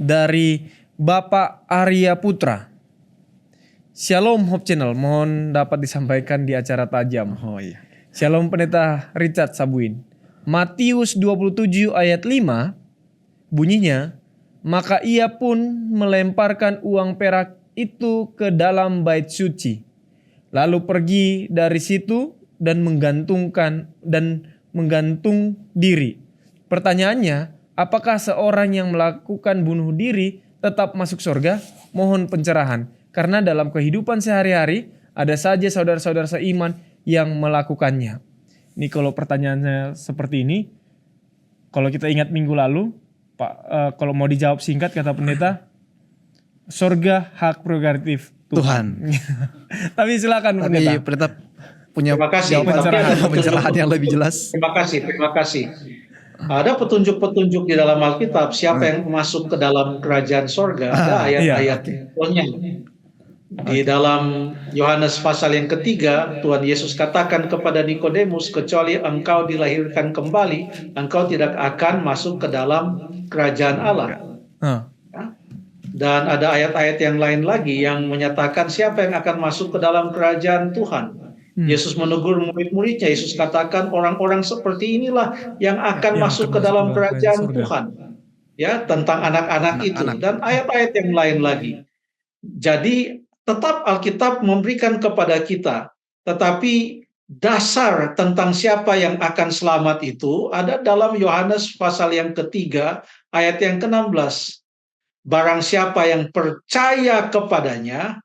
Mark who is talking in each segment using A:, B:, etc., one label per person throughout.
A: dari Bapak Arya Putra. Shalom Hope Channel, mohon dapat disampaikan di acara tajam.
B: Oh iya.
A: Shalom Pendeta Richard Sabuin. Matius 27 ayat 5 bunyinya, maka ia pun melemparkan uang perak itu ke dalam bait suci, lalu pergi dari situ dan menggantung diri. Pertanyaannya, apakah seorang yang melakukan bunuh diri tetap masuk surga? Mohon pencerahan, karena dalam kehidupan sehari-hari ada saja saudara-saudara seiman yang melakukannya. Ini kalau pertanyaannya seperti ini, kalau kita ingat minggu lalu, Pak, kalau mau dijawab singkat kata pendeta, surga hak prerogatif Tuhan. Tapi silakan pendeta.
B: Tapi pendeta punya
C: Terima kasih.
B: pencerahan yang lebih jelas.
C: Terima kasih. Ada petunjuk-petunjuk di dalam Alkitab siapa yang masuk ke dalam kerajaan sorga. Ada ayat-ayat contohnya. Di dalam Yohanes pasal yang ketiga, Tuhan Yesus katakan kepada Nikodemus, kecuali engkau dilahirkan kembali, engkau tidak akan masuk ke dalam kerajaan Allah. Dan ada ayat-ayat yang lain lagi yang menyatakan siapa yang akan masuk ke dalam kerajaan Tuhan. Yesus menegur murid-muridnya. Yesus katakan orang-orang seperti inilah yang akan masuk ke dalam kerajaan Tuhan. Ya, tentang anak-anak itu dan ayat-ayat yang lain lagi. Jadi tetap Alkitab memberikan kepada kita, tetapi dasar tentang siapa yang akan selamat itu ada dalam Yohanes pasal yang ketiga ayat yang ke-16. Barang siapa yang percaya kepadanya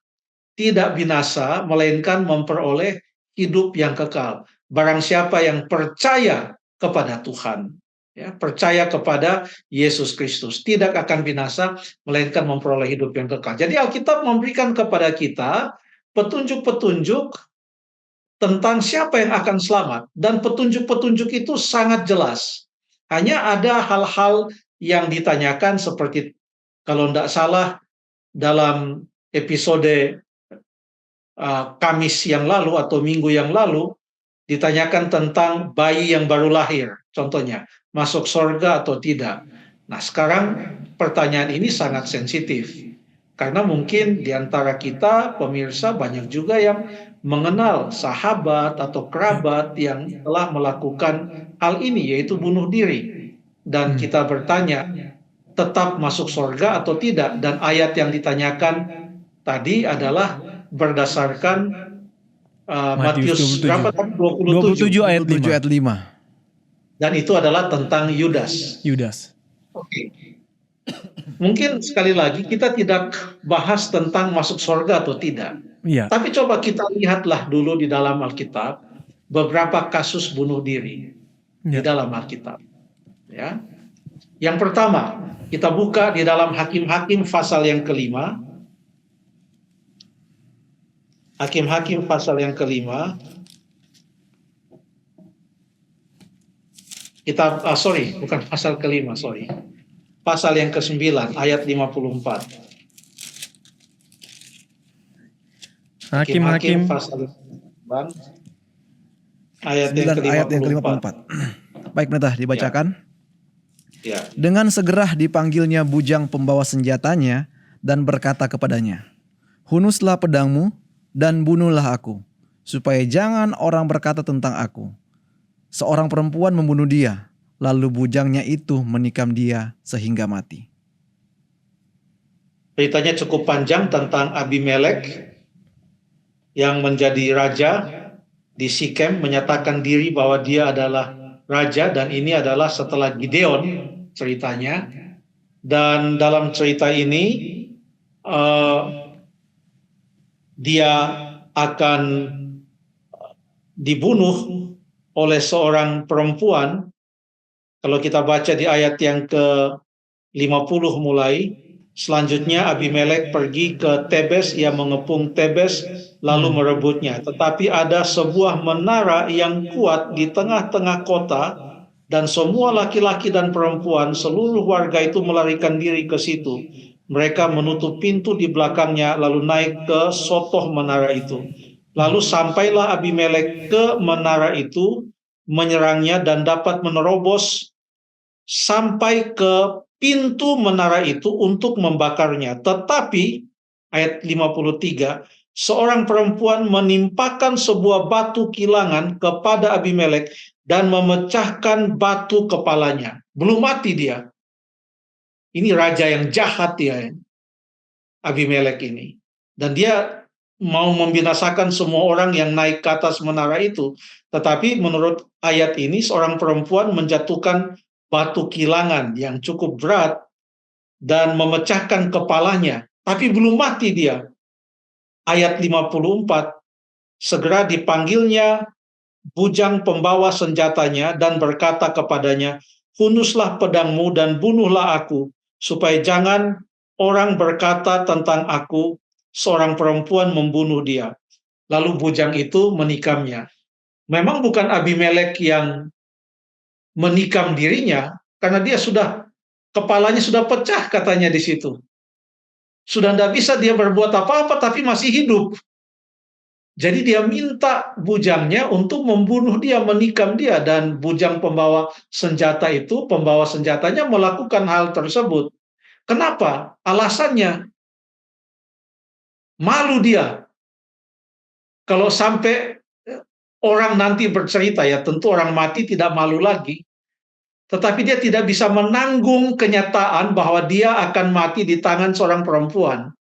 C: tidak binasa, melainkan memperoleh hidup yang kekal. Barang siapa yang percaya kepada Tuhan, ya, percaya kepada Yesus Kristus, tidak akan binasa, melainkan memperoleh hidup yang kekal. Jadi Alkitab memberikan kepada kita petunjuk-petunjuk tentang siapa yang akan selamat. Dan petunjuk-petunjuk itu sangat jelas. Hanya ada hal-hal yang ditanyakan seperti, kalau tidak salah, dalam episode Kamis yang lalu atau Minggu yang lalu, ditanyakan tentang bayi yang baru lahir. Contohnya, masuk surga atau tidak. Nah, sekarang pertanyaan ini sangat sensitif. Karena mungkin di antara kita, pemirsa, banyak juga yang mengenal sahabat atau kerabat yang telah melakukan hal ini, yaitu bunuh diri. Dan kita bertanya, tetap masuk surga atau tidak? Dan ayat yang ditanyakan tadi adalah berdasarkan Matius
A: 27 ayat 5.
C: Dan itu adalah tentang Yudas. Oke. Mungkin sekali lagi kita tidak bahas tentang masuk surga atau tidak. Tapi coba kita lihatlah dulu di dalam Alkitab beberapa kasus bunuh diri di dalam Alkitab. Ya. Yang pertama, kita buka di dalam Hakim-Hakim pasal yang ke-5. Hakim-Hakim pasal yang ke-5. Bukan pasal ke-5, Pasal yang ke-9 ayat 54.
A: Hakim-Hakim
C: pasal 9 ayat yang ke-54.
B: Baik, pendeta, dibacakan.
C: Ya.
B: Dengan segera dipanggilnya bujang pembawa senjatanya dan berkata kepadanya, "Hunuslah pedangmu dan bunuhlah aku, supaya jangan orang berkata tentang aku, seorang perempuan membunuh dia." Lalu bujangnya itu menikam dia sehingga mati.
C: Ceritanya cukup panjang tentang Abimelek yang menjadi raja di Sikem, menyatakan diri bahwa dia adalah raja, dan ini adalah setelah Gideon ceritanya. Dan dalam cerita ini dia akan dibunuh oleh seorang perempuan. Kalau kita baca di ayat yang ke-50 mulai, selanjutnya Abimelek pergi ke Tebes, ia mengepung Tebes lalu merebutnya. Tetapi ada sebuah menara yang kuat di tengah-tengah kota, dan semua laki-laki dan perempuan, seluruh warga itu melarikan diri ke situ. Mereka menutup pintu di belakangnya lalu naik ke sotoh menara itu. Lalu sampailah Abimelek ke menara itu, menyerangnya dan dapat menerobos sampai ke pintu menara itu untuk membakarnya. Tetapi ayat 53, seorang perempuan menimpakan sebuah batu kilangan kepada Abimelek dan memecahkan batu kepalanya. Belum mati dia. Ini raja yang jahat dia, Abimelek ini. Dan dia mau membinasakan semua orang yang naik ke atas menara itu. Tetapi menurut ayat ini seorang perempuan menjatuhkan batu kilangan yang cukup berat dan memecahkan kepalanya. Tapi belum mati dia. Ayat 54, segera dipanggilnya bujang pembawa senjatanya dan berkata kepadanya, "Hunuslah pedangmu dan bunuhlah aku, supaya jangan orang berkata tentang aku, seorang perempuan membunuh dia." Lalu bujang itu menikamnya. Memang bukan Abimelek yang menikam dirinya, karena dia kepalanya sudah pecah katanya di situ. Sudah tidak bisa dia berbuat apa-apa, tapi masih hidup. Jadi dia minta bujangnya untuk membunuh dia, menikam dia. Dan bujang pembawa senjatanya melakukan hal tersebut. Kenapa? Alasannya, malu dia. Kalau sampai orang nanti bercerita, ya tentu orang mati tidak malu lagi. Tetapi dia tidak bisa menanggung kenyataan bahwa dia akan mati di tangan seorang perempuan.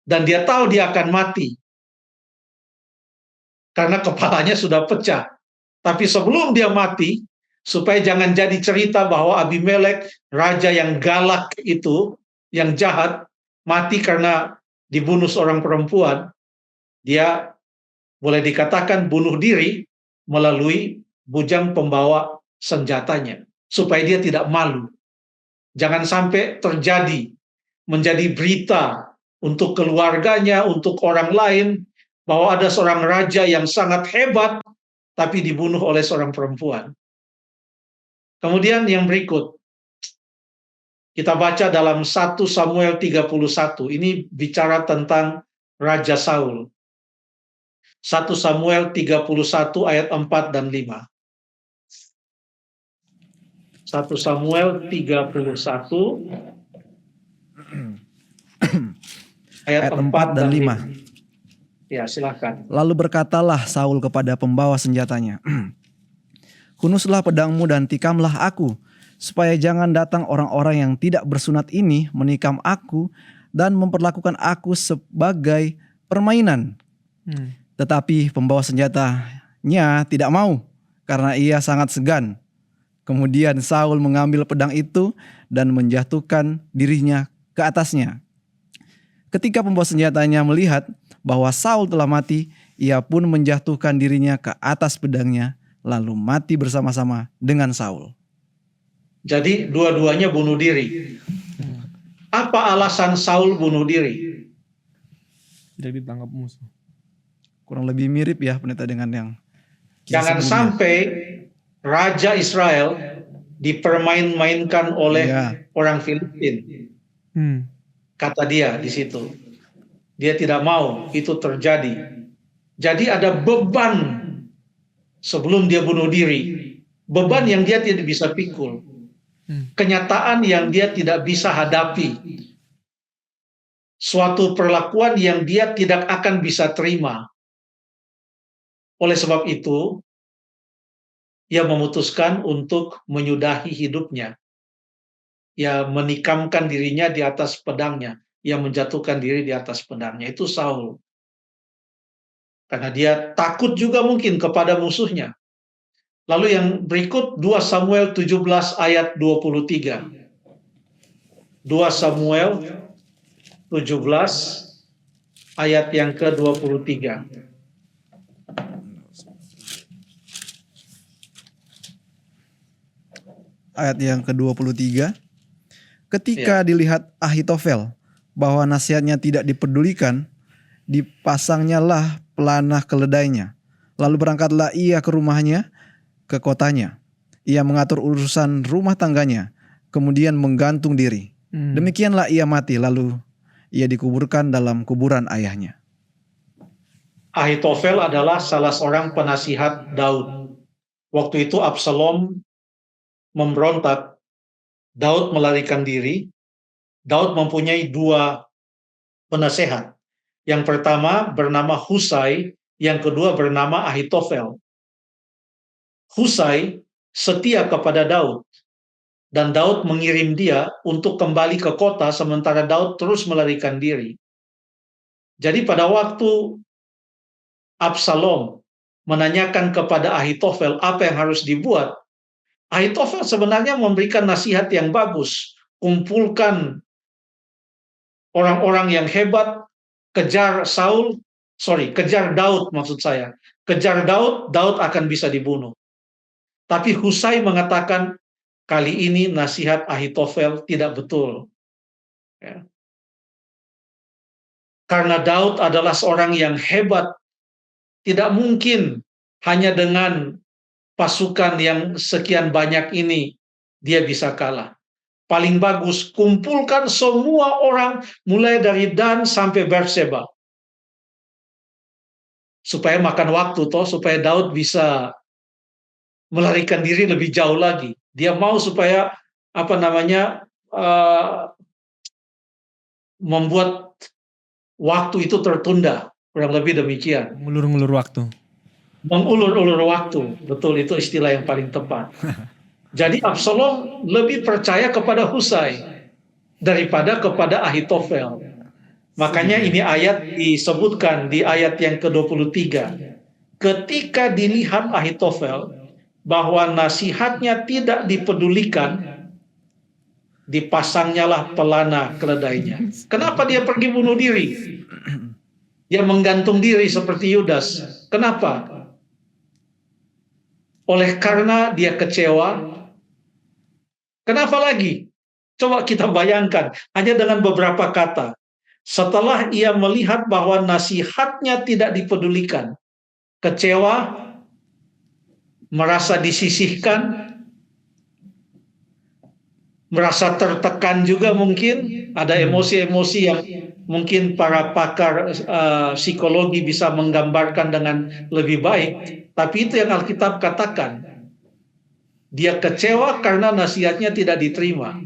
C: Dan dia tahu dia akan mati. Karena kepalanya sudah pecah. Tapi sebelum dia mati, supaya jangan jadi cerita bahwa Abimelek, raja yang galak itu, yang jahat, mati karena dibunuh seorang perempuan, dia boleh dikatakan bunuh diri melalui bujang pembawa senjatanya. Supaya dia tidak malu. Jangan sampai menjadi berita untuk keluarganya, untuk orang lain, bahwa ada seorang raja yang sangat hebat, tapi dibunuh oleh seorang perempuan. Kemudian yang berikut, kita baca dalam 1 Samuel 31, ini bicara tentang Raja Saul. 1 Samuel 31 ayat 4 dan 5. 1 Samuel 31 ayat 4 dan 5. Ya, silakan.
B: Lalu berkatalah Saul kepada pembawa senjatanya, "Hunuslah pedangmu dan tikamlah aku, supaya jangan datang orang-orang yang tidak bersunat ini menikam aku dan memperlakukan aku sebagai permainan." Tetapi pembawa senjatanya tidak mau, karena ia sangat segan. Kemudian Saul mengambil pedang itu dan menjatuhkan dirinya ke atasnya. Ketika pembawa senjatanya melihat bahwa Saul telah mati, ia pun menjatuhkan dirinya ke atas pedangnya, lalu mati bersama-sama dengan Saul.
C: Jadi dua-duanya bunuh diri. Apa alasan Saul bunuh diri?
A: Tidak ditangkap musuh.
B: Kurang lebih mirip ya pendeta dengan yang
C: Jangan sampai Raja Israel dipermain-mainkan oleh orang Filipina. Kata dia di situ. Dia tidak mau itu terjadi. Jadi ada beban sebelum dia bunuh diri. Beban yang dia tidak bisa pikul. Kenyataan yang dia tidak bisa hadapi. Suatu perlakuan yang dia tidak akan bisa terima. Oleh sebab itu, ia memutuskan untuk menyudahi hidupnya. Ia menikamkan dirinya di atas pedangnya. Ia menjatuhkan diri di atas pedangnya. Itu Saul. Karena dia takut juga mungkin kepada musuhnya. Lalu yang berikut 2 Samuel 17 ayat 23. 2 Samuel 17 ayat yang ke-23.
B: Ayat yang ke-23. Ketika dilihat Ahitofel bahwa nasihatnya tidak dipedulikan, dipasangnya lah pelanah keledainya. Lalu berangkatlah ia ke rumahnya, ke kotanya. Ia mengatur urusan rumah tangganya, kemudian menggantung diri. Demikianlah ia mati, lalu ia dikuburkan dalam kuburan ayahnya.
C: Ahitofel adalah salah seorang penasihat Daud. Waktu itu Absalom memberontak Daud melarikan diri. Daud mempunyai dua penasehat. Yang pertama bernama Husai, yang kedua bernama Ahitofel. Husai setia kepada Daud, dan Daud mengirim dia untuk kembali ke kota sementara Daud terus melarikan diri. Jadi pada waktu Absalom menanyakan kepada Ahitofel apa yang harus dibuat, Ahitofel sebenarnya memberikan nasihat yang bagus. Kumpulkan orang-orang yang hebat, kejar Daud maksud saya. Kejar Daud, Daud akan bisa dibunuh. Tapi Husai mengatakan, kali ini nasihat Ahitofel tidak betul. Ya. Karena Daud adalah seorang yang hebat, tidak mungkin hanya dengan pasukan yang sekian banyak ini dia bisa kalah. Paling bagus kumpulkan semua orang mulai dari Dan sampai Berseba. Supaya makan waktu supaya Daud bisa melarikan diri lebih jauh lagi. Dia mau supaya membuat waktu itu tertunda, kurang lebih demikian.
A: Ngulur-ngulur waktu.
C: Mengulur-ulur waktu, betul, itu istilah yang paling tepat. Jadi Absalom lebih percaya kepada Husai daripada kepada Ahitofel. Makanya ini ayat disebutkan di ayat yang ke-23. Ketika dilihat Ahitofel bahwa nasihatnya tidak dipedulikan, dipasangnyalah pelana keledainya. Kenapa dia pergi bunuh diri? Dia menggantung diri seperti Yudas. Kenapa? Oleh karena dia kecewa. Kenapa lagi? Coba kita bayangkan, hanya dengan beberapa kata. Setelah ia melihat bahwa nasihatnya tidak dipedulikan, kecewa, merasa disisihkan, merasa tertekan juga mungkin, ada emosi-emosi yang mungkin para pakar psikologi bisa menggambarkan dengan lebih baik, tapi itu yang Alkitab katakan. Dia kecewa karena nasihatnya tidak diterima.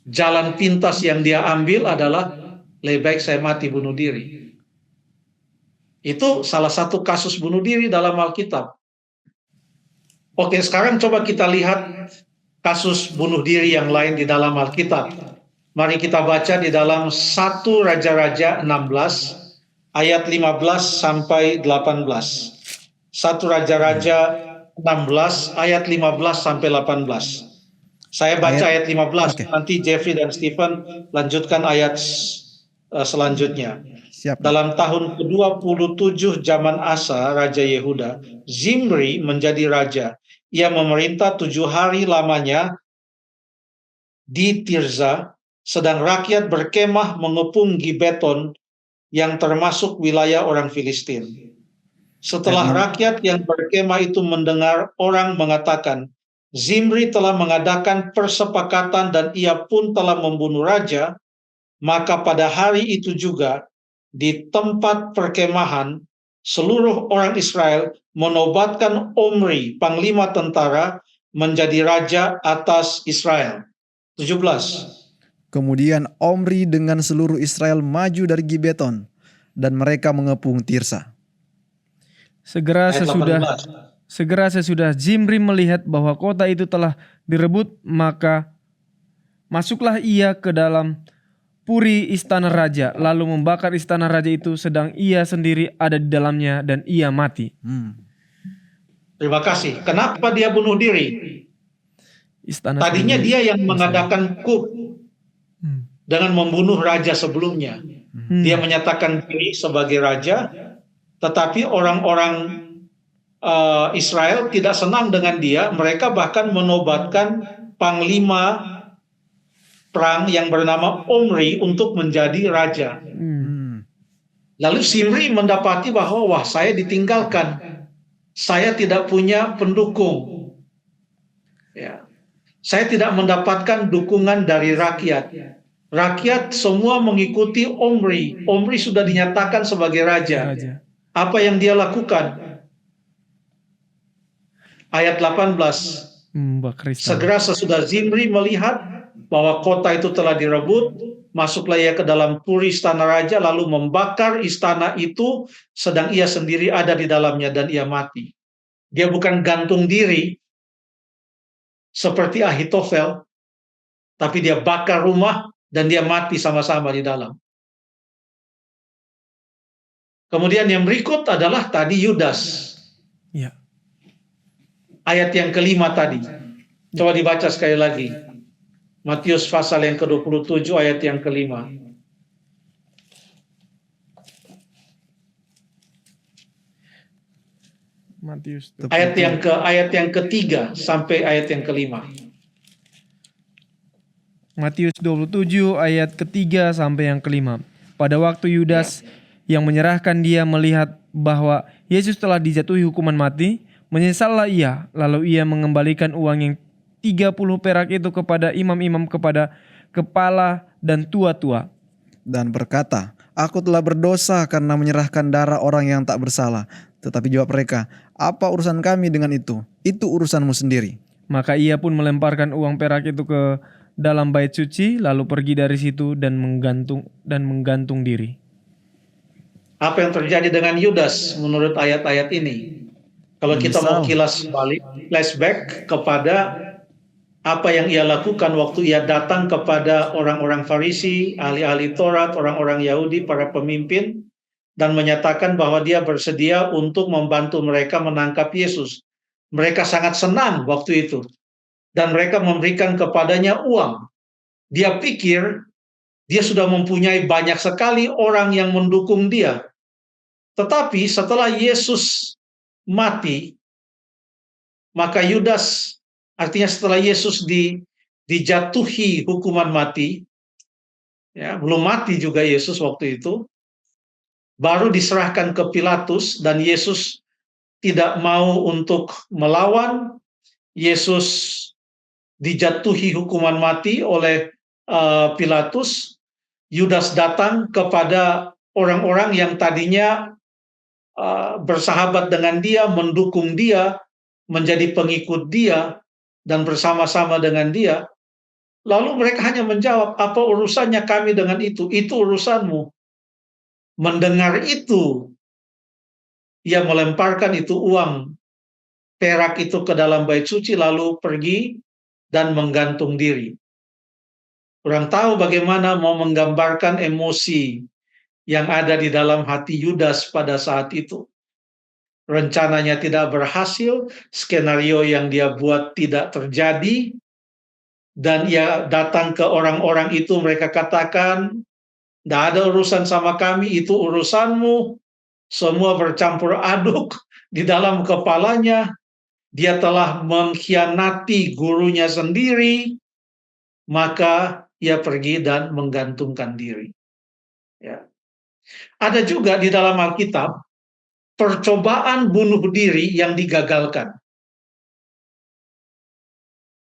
C: Jalan pintas yang dia ambil adalah lebih baik saya mati bunuh diri. Itu salah satu kasus bunuh diri dalam Alkitab. Oke, sekarang coba kita lihat kasus bunuh diri yang lain di dalam Alkitab. Mari kita baca di dalam 1 Raja-Raja 16 ayat 15 sampai 18. 1 Raja-Raja 16 ayat 15 sampai 18. Saya baca ayat 15, nanti Jeffrey dan Stephen lanjutkan ayat selanjutnya.
B: Siap.
C: Dalam tahun ke-27 zaman Asa, Raja Yehuda, Zimri menjadi raja. Ia memerintah 7 hari lamanya di Tirza, sedang rakyat berkemah mengepung Gibeton yang termasuk wilayah orang Filistin. Setelah rakyat yang berkemah itu mendengar orang mengatakan, Zimri telah mengadakan persepakatan dan ia pun telah membunuh raja, maka pada hari itu juga di tempat perkemahan seluruh orang Israel menobatkan Omri, panglima tentara, menjadi raja atas Israel. 17.
B: Kemudian Omri dengan seluruh Israel maju dari Gibeton dan mereka mengepung Tirsa.
A: Segera sesudah Zimri melihat bahwa kota itu telah direbut, maka masuklah ia ke dalam puri istana raja, lalu membakar istana raja itu, sedang ia sendiri ada di dalamnya dan ia mati.
C: Terima kasih. Kenapa dia bunuh diri? Tadinya dia yang mengadakan coup dengan membunuh raja sebelumnya. Dia menyatakan diri sebagai raja, tetapi orang-orang Israel tidak senang dengan dia. Mereka bahkan menobatkan panglima perang yang bernama Omri untuk menjadi raja. Lalu Zimri mendapati bahwa wah, saya ditinggalkan. Saya tidak punya pendukung. Ya. Saya tidak mendapatkan dukungan dari rakyat. Rakyat semua mengikuti Omri. Omri sudah dinyatakan sebagai raja. Apa yang dia lakukan? Ayat 18. Segera sesudah Zimri melihat bahwa kota itu telah direbut, masuklah ia ke dalam puri istana raja, lalu membakar istana itu, sedang ia sendiri ada di dalamnya dan ia mati. Dia bukan gantung diri seperti Ahitofel, tapi dia bakar rumah dan dia mati sama-sama di dalam. Kemudian yang berikut adalah tadi Yudas.
A: Ya.
C: Ayat yang kelima tadi. Coba dibaca sekali lagi. Matius pasal yang ke-27 ayat yang kelima.
A: Matius
C: Ayat yang ketiga sampai ayat yang kelima.
A: Matius 27 ayat ketiga sampai yang kelima. Pada waktu Yudas yang menyerahkan dia melihat bahwa Yesus telah dijatuhi hukuman mati, menyesallah ia, lalu ia mengembalikan uang yang 30 perak itu kepada imam-imam, kepada kepala dan tua-tua.
B: Dan berkata, aku telah berdosa karena menyerahkan darah orang yang tak bersalah. Tetapi jawab mereka, apa urusan kami dengan itu? Itu urusanmu sendiri.
A: Maka ia pun melemparkan uang perak itu ke dalam bait suci, lalu pergi dari situ dan menggantung diri.
C: Apa yang terjadi dengan Yudas menurut ayat-ayat ini? Kalau kita mau kilas balik, flashback kepada apa yang ia lakukan waktu ia datang kepada orang-orang Farisi, ahli-ahli Taurat, orang-orang Yahudi, para pemimpin, dan menyatakan bahwa dia bersedia untuk membantu mereka menangkap Yesus. Mereka sangat senang waktu itu, dan mereka memberikan kepadanya uang. Dia pikir dia sudah mempunyai banyak sekali orang yang mendukung dia. Tetapi setelah Yesus mati, maka Yudas, artinya setelah Yesus dijatuhi hukuman mati, ya, belum mati juga Yesus waktu itu, baru diserahkan ke Pilatus, dan Yesus tidak mau untuk melawan. Yesus dijatuhi hukuman mati oleh Pilatus. Yudas datang kepada orang-orang yang tadinya bersahabat dengan dia, mendukung dia, menjadi pengikut dia, dan bersama-sama dengan dia. Lalu mereka hanya menjawab, apa urusannya kami dengan itu? Itu urusanmu. Mendengar itu, ia melemparkan itu uang perak itu ke dalam bait suci, lalu pergi dan menggantung diri. Kurang tahu bagaimana mau menggambarkan emosi yang ada di dalam hati Yudas pada saat itu. Rencananya tidak berhasil, skenario yang dia buat tidak terjadi, dan ia datang ke orang-orang itu, mereka katakan, tidak ada urusan sama kami, itu urusanmu. Semua bercampur aduk di dalam kepalanya. Dia telah mengkhianati gurunya sendiri, maka ia pergi dan menggantungkan diri. Ya. Ada juga di dalam Alkitab percobaan bunuh diri yang digagalkan.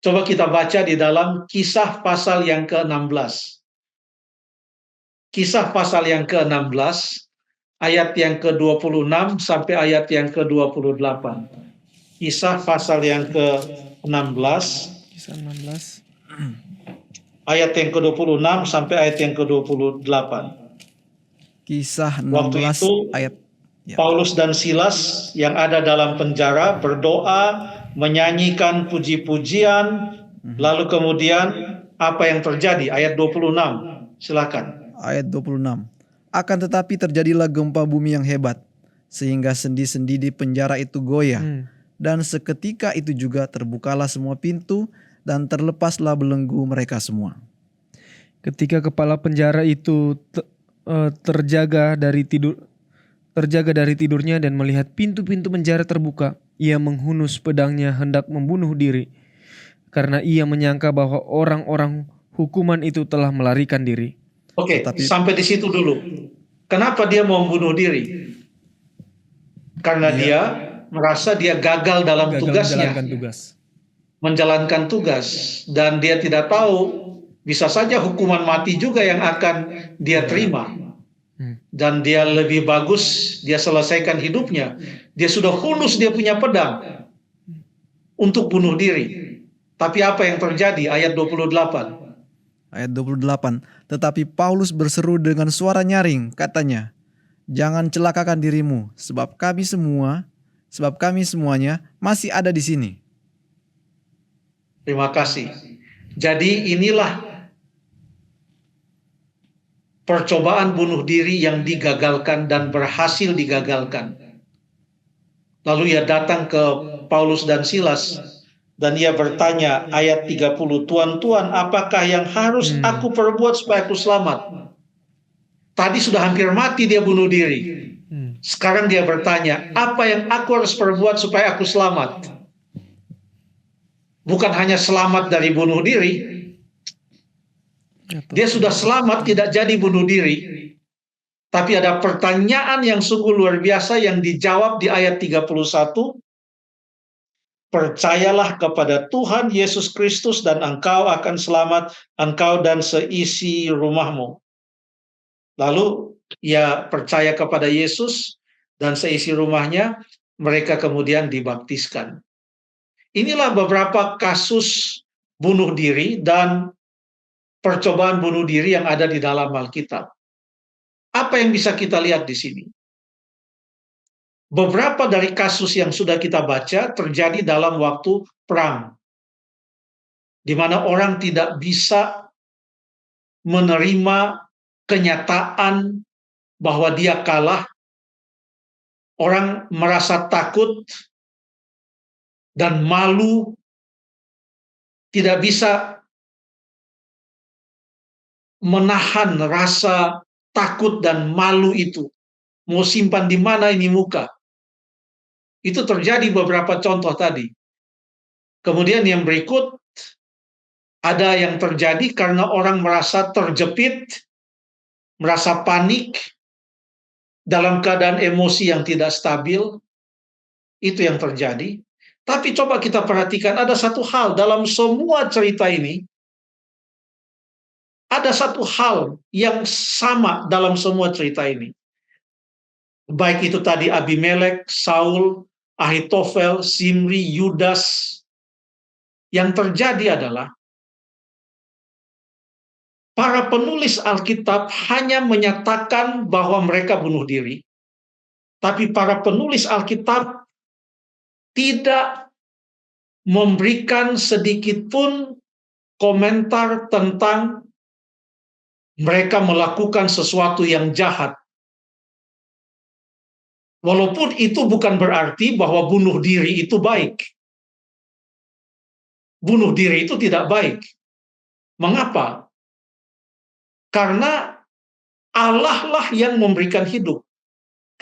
C: Coba kita baca di dalam Kisah pasal yang ke-16. Kisah pasal yang ke-16, ayat yang ke-26 sampai ayat yang ke-28. Kisah pasal yang ke-16,
A: Kisah 16.
C: ayat yang ke-26 sampai ayat yang ke-28.
B: Kisah 16
C: Waktu itu
B: ayat ya.
C: Paulus dan Silas yang ada dalam penjara berdoa, menyanyikan puji-pujian, lalu kemudian apa yang terjadi? Ayat 26, silakan.
B: Ayat 26. Akan tetapi terjadilah gempa bumi yang hebat, sehingga sendi-sendi di penjara itu goyah. Dan seketika itu juga terbukalah semua pintu dan terlepaslah belenggu mereka semua.
A: Ketika kepala penjara itu terjaga dari tidurnya dan melihat pintu-pintu penjara terbuka, ia menghunus pedangnya hendak membunuh diri, karena ia menyangka bahwa orang-orang hukuman itu telah melarikan diri.
C: Oke, sampai di situ dulu. Kenapa dia mau membunuh diri? Karena dia merasa dia gagal dalam tugasnya, menjalankan tugas, dan dia tidak tahu bisa saja hukuman mati juga yang akan dia terima. Dan dia lebih bagus dia selesaikan hidupnya. Dia sudah hunus dia punya pedang untuk bunuh diri. Tapi apa yang terjadi? Ayat 28.
B: Ayat 28. Tetapi Paulus berseru dengan suara nyaring, katanya, "Jangan celakakan dirimu, sebab kami semuanya masih ada di sini."
C: Terima kasih. Jadi inilah percobaan bunuh diri yang digagalkan dan berhasil digagalkan. Lalu ia datang ke Paulus dan Silas dan ia bertanya, ayat 30, "Tuan, apakah yang harus aku perbuat supaya aku selamat?" Tadi sudah hampir mati dia bunuh diri. Sekarang dia bertanya, apa yang aku harus perbuat supaya aku selamat? Bukan hanya selamat dari bunuh diri, dia sudah selamat tidak jadi bunuh diri. Tapi ada pertanyaan yang sungguh luar biasa yang dijawab di ayat 31. Percayalah kepada Tuhan Yesus Kristus dan engkau akan selamat, engkau dan seisi rumahmu. Lalu ia percaya kepada Yesus dan seisi rumahnya, mereka kemudian dibaptiskan. Inilah beberapa kasus bunuh diri dan percobaan bunuh diri yang ada di dalam Alkitab. Apa yang bisa kita lihat di sini? Beberapa dari kasus yang sudah kita baca terjadi dalam waktu perang, di mana orang tidak bisa menerima kenyataan bahwa dia kalah. Orang merasa takut dan malu, tidak bisa menahan rasa takut dan malu itu. Mau simpan di mana ini muka? Itu terjadi beberapa contoh tadi. Kemudian yang berikut, ada yang terjadi karena orang merasa terjepit, merasa panik, dalam keadaan emosi yang tidak stabil. Itu yang terjadi. Tapi coba kita perhatikan, ada satu hal dalam semua cerita ini, ada satu hal yang sama dalam semua cerita ini. Baik itu tadi Abimelek, Saul, Ahitofel, Zimri, Yudas. Yang terjadi adalah para penulis Alkitab hanya menyatakan bahwa mereka bunuh diri. Tapi para penulis Alkitab tidak memberikan sedikit pun komentar tentang mereka melakukan sesuatu yang jahat. Walaupun itu bukan berarti bahwa bunuh diri itu baik. Bunuh diri itu tidak baik. Mengapa? Karena Allah lah yang memberikan hidup.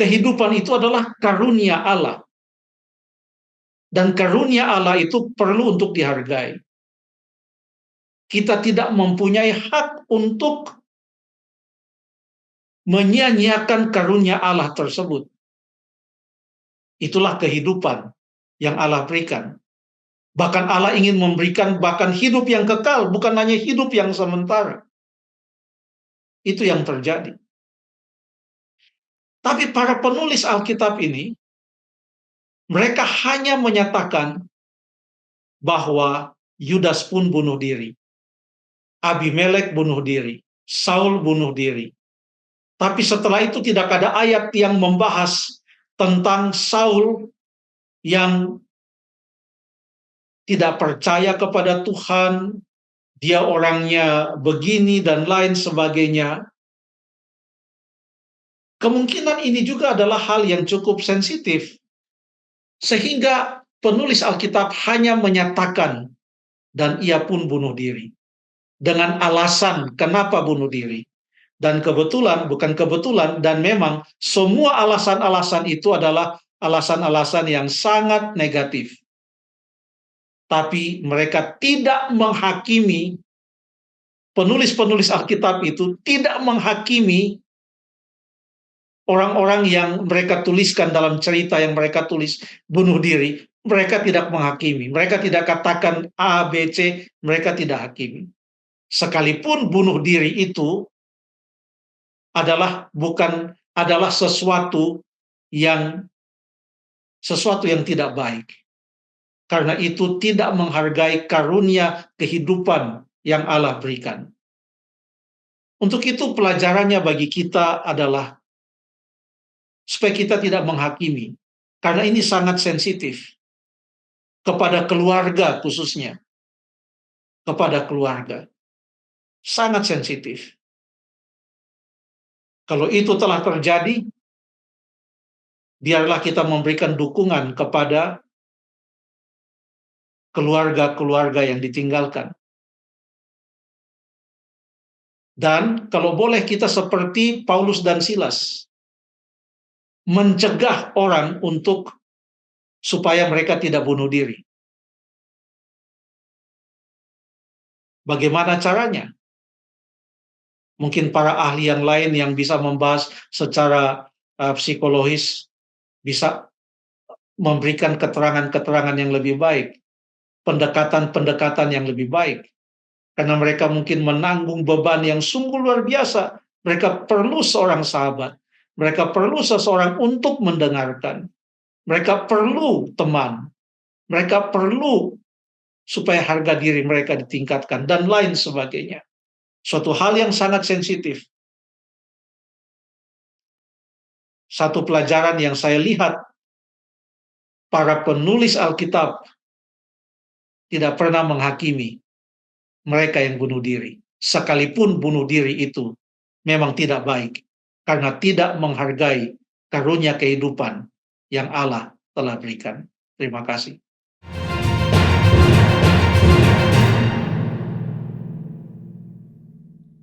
C: Kehidupan itu adalah karunia Allah. Dan karunia Allah itu perlu untuk dihargai. Kita tidak mempunyai hak untuk menyia-nyiakan karunia Allah tersebut. Itulah kehidupan yang Allah berikan. Bahkan Allah ingin memberikan bahkan hidup yang kekal, bukan hanya hidup yang sementara. Itu yang terjadi. Tapi para penulis Alkitab ini, mereka hanya menyatakan bahwa Yudas pun bunuh diri. Abimelek bunuh diri. Saul bunuh diri. Tapi setelah itu tidak ada ayat yang membahas tentang Saul yang tidak percaya kepada Tuhan, dia orangnya begini dan lain sebagainya. Kemungkinan ini juga adalah hal yang cukup sensitif, sehingga penulis Alkitab hanya menyatakan, dan ia pun bunuh diri. Dengan alasan kenapa bunuh diri. Dan bukan kebetulan, dan memang semua alasan-alasan itu adalah alasan-alasan yang sangat negatif. Tapi mereka tidak menghakimi, penulis-penulis Alkitab itu tidak menghakimi orang-orang yang mereka tuliskan dalam cerita yang mereka tulis bunuh diri. Mereka tidak menghakimi, mereka tidak katakan A, B, C, mereka tidak hakimi. Sekalipun bunuh diri itu adalah sesuatu yang tidak baik. Karena itu tidak menghargai karunia kehidupan yang Allah berikan. Untuk itu pelajarannya bagi kita adalah supaya kita tidak menghakimi, karena ini sangat sensitif kepada keluarga khususnya, kepada keluarga. Sangat sensitif. Kalau itu telah terjadi, biarlah kita memberikan dukungan kepada keluarga-keluarga yang ditinggalkan. Dan kalau boleh kita seperti Paulus dan Silas, mencegah orang supaya mereka tidak bunuh diri. Bagaimana caranya? Mungkin para ahli yang lain yang bisa membahas secara psikologis bisa memberikan keterangan-keterangan yang lebih baik, pendekatan-pendekatan yang lebih baik. Karena mereka mungkin menanggung beban yang sungguh luar biasa. Mereka perlu seorang sahabat. Mereka perlu seseorang untuk mendengarkan. Mereka perlu teman. Mereka perlu supaya harga diri mereka ditingkatkan, dan lain sebagainya. Suatu hal yang sangat sensitif. Satu pelajaran yang saya lihat, para penulis Alkitab tidak pernah menghakimi mereka yang bunuh diri. Sekalipun bunuh diri itu memang tidak baik, karena tidak menghargai karunia kehidupan yang Allah telah berikan. Terima kasih.